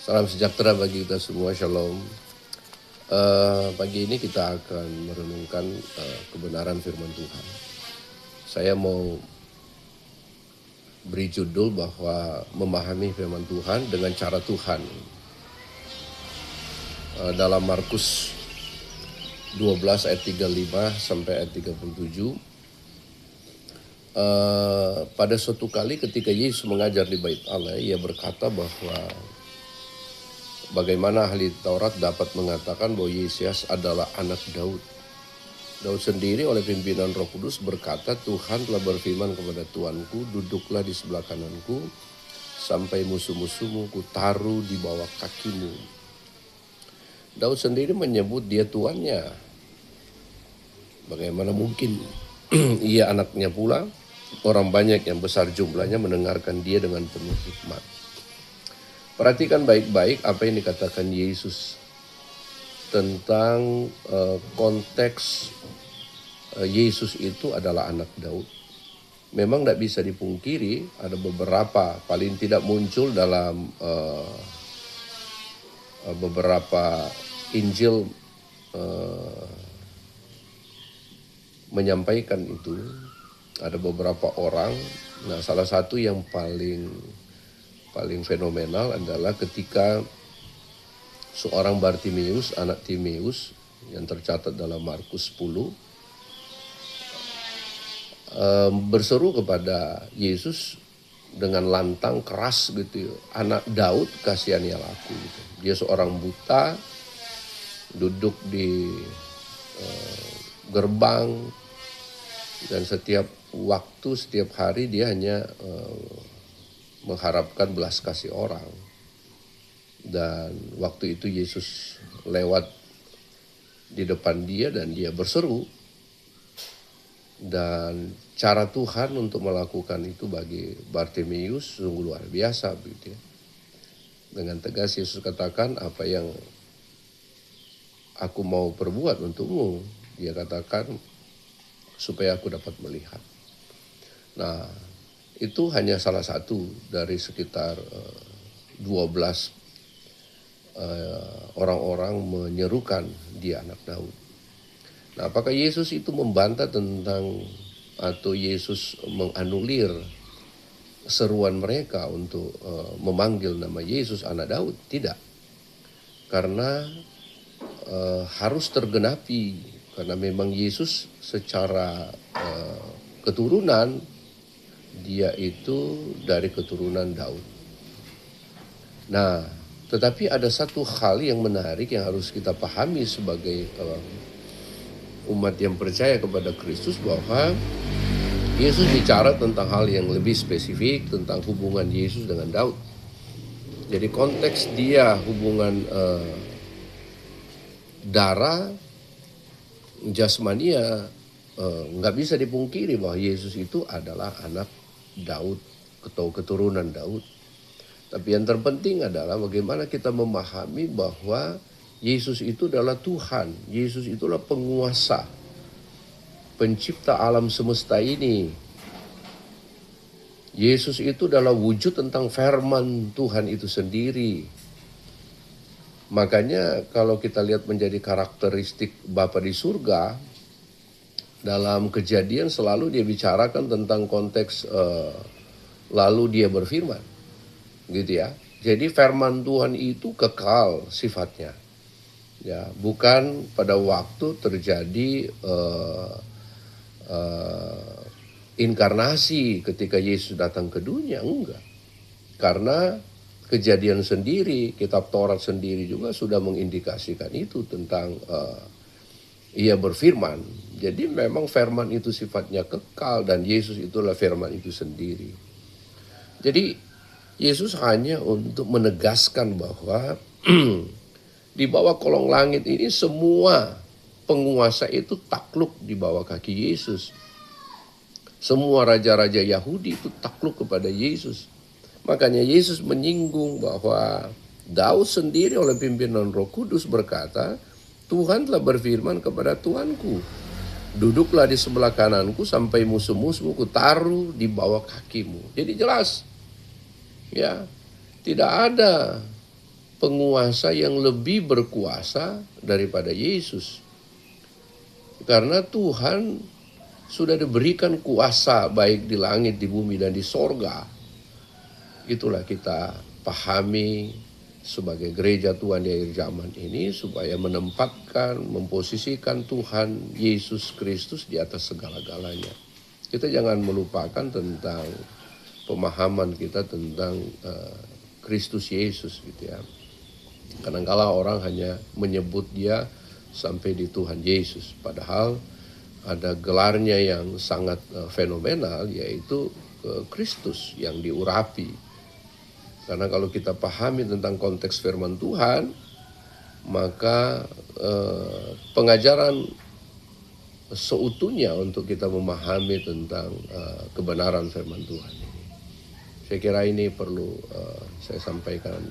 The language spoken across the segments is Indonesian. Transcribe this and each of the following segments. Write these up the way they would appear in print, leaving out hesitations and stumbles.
Salam sejahtera bagi kita semua, shalom. Pagi ini kita akan merenungkan kebenaran firman Tuhan. Saya mau beri judul bahwa memahami firman Tuhan dengan cara Tuhan. Dalam Markus 12 ayat 35 sampai ayat 37. Pada suatu kali ketika Yesus mengajar di Bait Allah, ia berkata bahwa bagaimana ahli Taurat dapat mengatakan bahwa Yesus adalah anak Daud. Daud sendiri oleh pimpinan Roh Kudus berkata, Tuhan telah berfirman kepada Tuanku, duduklah di sebelah kananku sampai musuh-musuhmu ku taruh di bawah kakimu. Daud sendiri menyebut dia tuannya. Bagaimana mungkin ia anaknya pula? Orang banyak yang besar jumlahnya mendengarkan dia dengan penuh hikmat. Perhatikan baik-baik apa yang dikatakan Yesus tentang konteks Yesus itu adalah anak Daud. Memang tidak bisa dipungkiri, ada beberapa paling tidak muncul dalam beberapa Injil menyampaikan itu. Ada beberapa orang. Nah, salah satu yang paling fenomenal adalah ketika seorang Bartimeus, anak Timeus yang tercatat dalam Markus 10, berseru kepada Yesus dengan lantang keras gitu, anak Daud kasihanilah aku gitu. Dia seorang buta, duduk di gerbang, dan setiap hari dia hanya mengharapkan belas kasih orang. Dan waktu itu Yesus lewat di depan dia dan dia berseru. Dan cara Tuhan untuk melakukan itu bagi Bartimeus sungguh luar biasa begitu ya. Dengan tegas Yesus katakan, apa yang aku mau perbuat untukmu? Dia katakan, supaya aku dapat melihat. Nah, itu hanya salah satu dari sekitar 12 orang-orang menyerukan dia anak Daud. Nah, apakah Yesus itu membantah tentang atau Yesus menganulir seruan mereka untuk memanggil nama Yesus anak Daud? Tidak. Karena harus tergenapi, karena memang Yesus secara keturunan dia itu dari keturunan Daud. Nah, tetapi ada satu hal yang menarik yang harus kita pahami sebagai umat yang percaya kepada Kristus, bahwa Yesus bicara tentang hal yang lebih spesifik tentang hubungan Yesus dengan Daud. Jadi konteks dia hubungan darah jasmania, nggak bisa dipungkiri bahwa Yesus itu adalah anak Daud atau keturunan Daud. Tapi yang terpenting adalah bagaimana kita memahami bahwa Yesus itu adalah Tuhan. Yesus itulah penguasa, pencipta alam semesta ini. Yesus itu adalah wujud tentang firman Tuhan itu sendiri. Makanya kalau kita lihat menjadi karakteristik Bapa di surga, dalam Kejadian selalu dia bicarakan tentang konteks lalu dia berfirman, gitu ya. Jadi firman Tuhan itu kekal sifatnya, ya, bukan pada waktu terjadi inkarnasi ketika Yesus datang ke dunia, enggak. Karena Kejadian sendiri, kitab Taurat sendiri juga sudah mengindikasikan itu tentang ia berfirman. Jadi memang firman itu sifatnya kekal dan Yesus itulah firman itu sendiri. Jadi Yesus hanya untuk menegaskan bahwa di bawah kolong langit ini semua penguasa itu takluk di bawah kaki Yesus. Semua raja-raja Yahudi itu takluk kepada Yesus. Makanya Yesus menyinggung bahwa Daud sendiri oleh pimpinan Roh Kudus berkata, Tuhan telah berfirman kepada Tuanku, duduklah di sebelah kananku sampai musuh-musuhmu ku taruh di bawah kakimu. Jadi jelas, ya, tidak ada penguasa yang lebih berkuasa daripada Yesus. Karena Tuhan sudah diberikan kuasa baik di langit, di bumi, dan di sorga. Itulah kita pahami sebagai gereja Tuhan di akhir zaman ini, supaya menempatkan, memposisikan Tuhan Yesus Kristus di atas segala-galanya. Kita jangan melupakan tentang pemahaman kita tentang Kristus Yesus gitu ya. Kadang-kala orang hanya menyebut dia sampai di Tuhan Yesus, padahal ada gelarnya yang sangat fenomenal, yaitu Kristus yang diurapi. Karena kalau kita pahami tentang konteks firman Tuhan, maka pengajaran seutuhnya untuk kita memahami tentang kebenaran firman Tuhan ini. Saya kira ini perlu saya sampaikan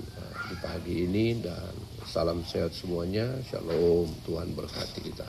di pagi ini, dan salam sehat semuanya. Shalom, Tuhan berkati kita.